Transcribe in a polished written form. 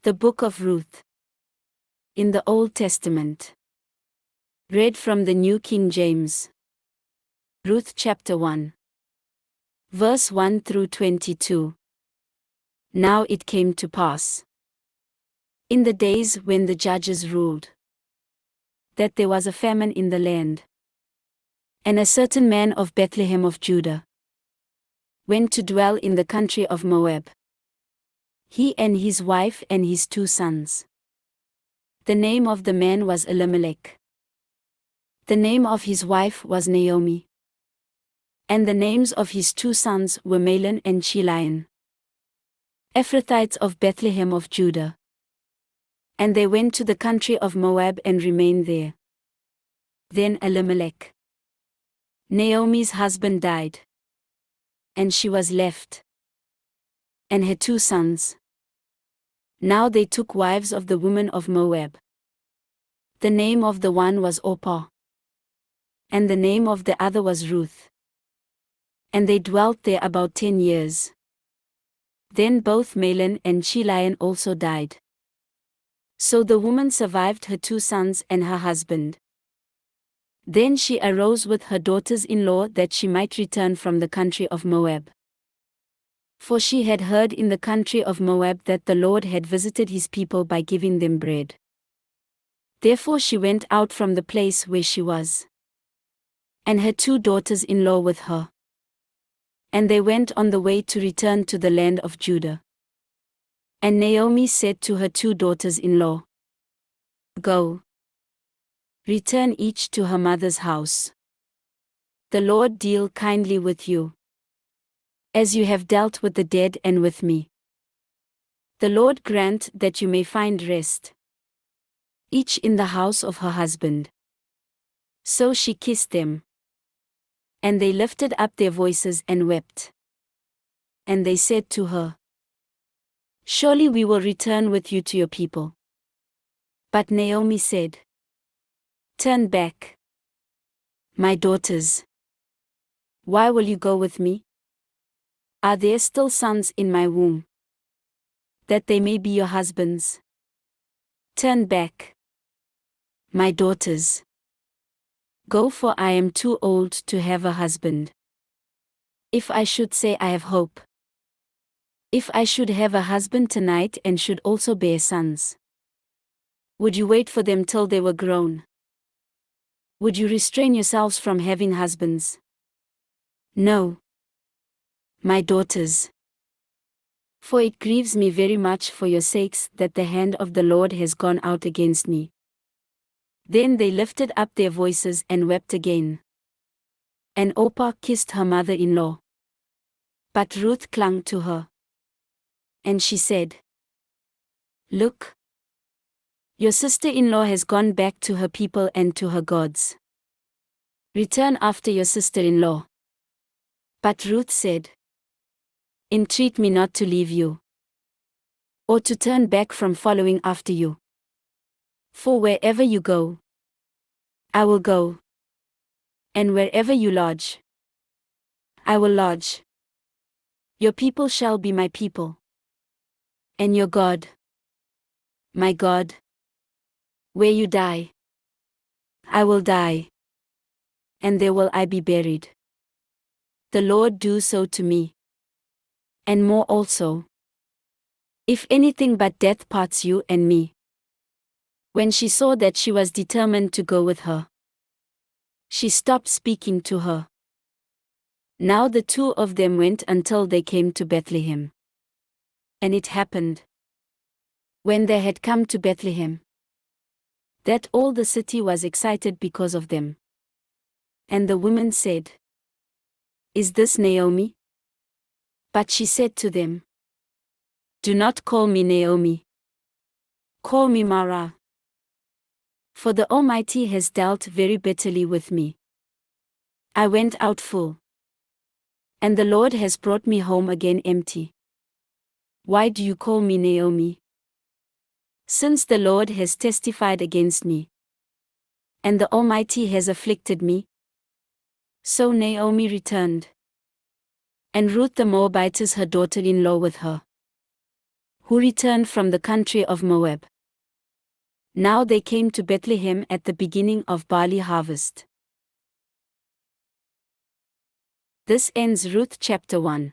The Book of Ruth. In the Old Testament. Read from the New King James. Ruth chapter 1. Verse 1 through 22. Now it came to pass, in the days when the judges ruled, that there was a famine in the land. And a certain man of Bethlehem of Judah went to dwell in the country of Moab, he and his wife and his 2 sons. The name of the man was Elimelech. The name of his wife was Naomi. And the names of his 2 sons were Mahlon and Chilion, Ephrathites of Bethlehem of Judah. And they went to the country of Moab and remained there. Then Elimelech, Naomi's husband, died, and she was left, and her 2 sons. Now they took wives of the women of Moab. The name of the one was Orpah, and the name of the other was Ruth. And they dwelt there about 10 years. Then both Mahlon and Chilion also died. So the woman survived her 2 sons and her husband. Then she arose with her daughters-in-law that she might return from the country of Moab. For she had heard in the country of Moab that the Lord had visited his people by giving them bread. Therefore she went out from the place where she was, and her 2 daughters-in-law with her. And they went on the way to return to the land of Judah. And Naomi said to her 2 daughters-in-law, Go, return each to her mother's house. The Lord deal kindly with you, as you have dealt with the dead and with me. The Lord grant that you may find rest, each in the house of her husband. So she kissed them, and they lifted up their voices and wept. And they said to her, Surely we will return with you to your people. But Naomi said, Turn back, my daughters. Why will you go with me? Are there still sons in my womb, that they may be your husbands? Turn back, my daughters. Go, for I am too old to have a husband. If I should say I have hope, if I should have a husband tonight and should also bear sons, would you wait for them till they were grown? Would you restrain yourselves from having husbands? No, my daughters. For it grieves me very much for your sakes that the hand of the Lord has gone out against me. Then they lifted up their voices and wept again. And Orpah kissed her mother-in-law. But Ruth clung to her. And she said, Look, your sister-in-law has gone back to her people and to her gods. Return after your sister-in-law. But Ruth said, Entreat me not to leave you, or to turn back from following after you. For wherever you go, I will go, and wherever you lodge, I will lodge. Your people shall be my people, and your God, my God. Where you die, I will die, and there will I be buried. The Lord do so to me, and more also, if anything but death parts you and me. When she saw that she was determined to go with her, she stopped speaking to her. Now the 2 of them went until they came to Bethlehem. And it happened, when they had come to Bethlehem, that all the city was excited because of them. And the women said, Is this Naomi? But she said to them, Do not call me Naomi. Call me Mara. For the Almighty has dealt very bitterly with me. I went out full, and the Lord has brought me home again empty. Why do you call me Naomi? Since the Lord has testified against me, and the Almighty has afflicted me. So Naomi returned, and Ruth the Moabitess her daughter-in-law with her, who returned from the country of Moab. Now they came to Bethlehem at the beginning of barley harvest. This ends Ruth chapter 1.